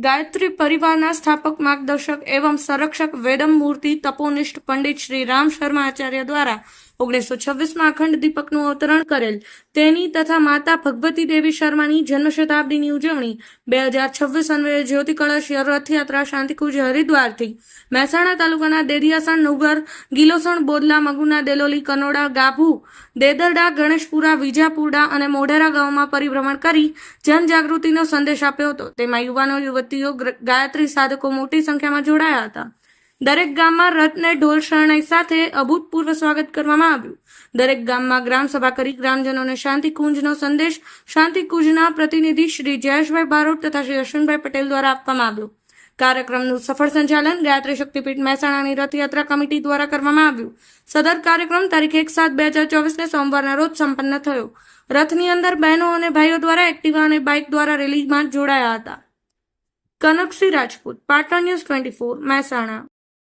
ગાયત્રી પરિવારના સ્થાપક માર્ગદર્શક એवं સંરક્ષક વેદમ મૂર્તિ તપોનિષ્ઠ પંડિત શ્રી રામ શર્મા આચાર્ય દ્વારા 1926માં અખંડ દીપકનું અવતરણ કરેલ તેની તથા માતા ભગવતી દેવી શર્માની જન્મ શતાબ્દીની ઉજવણી 2026 અન્વયે જ્યોતિ કળશ રથયાત્રા શાંતિકુંજ હરિદ્વારથી મહેસાણા તાલુકાના દેડિયાસણ નુગર ગિલોસણ બોદલા મગુના દેલોલી કનોડા ગાભુ દેદરડા ગણેશપુરા વિજાપુરડા અને મોઢેરા ગામમાં પરિભ્રમણ કરી જનજાગૃતિનો સંદેશ આપ્યો હતો। તેમાં યુવાનો યુવતીઓ ગાયત્રી સાધકો મોટી સંખ્યામાં જોડાયા હતા। દરેક ગામમાં રથને ઢોલ શરણાઈ સાથે અભૂતપૂર્વ સ્વાગત કરવામાં આવ્યું। દરેક ગામમાં ગ્રામસભા કરી ગ્રામજનોને શાંતિકુંજનો સંદેશ શાંતિકુંજના પ્રતિનિધિ શ્રી જયેશભાઈ બારોટ તથા શ્રી અશ્વિનભાઈ પટેલ દ્વારા આપવામાં આવ્યો। કાર્યક્રમનું સફળ સંચાલન ગાયત્રી શક્તિપીઠ મહેસાણાની રથયાત્રા કમિટી દ્વારા કરવામાં આવ્યું। સદર કાર્યક્રમ તારીખ 1/7/2024 સોમવારના રોજ સંપન્ન થયો। રથની અંદર બહેનો અને ભાઈઓ દ્વારા એક્ટિવા અને બાઇક દ્વારા રેલીમાં જોડાયા હતા। કનકસિંહ રાજપૂત, પાટણ ન્યૂઝ 24, મહેસાણા।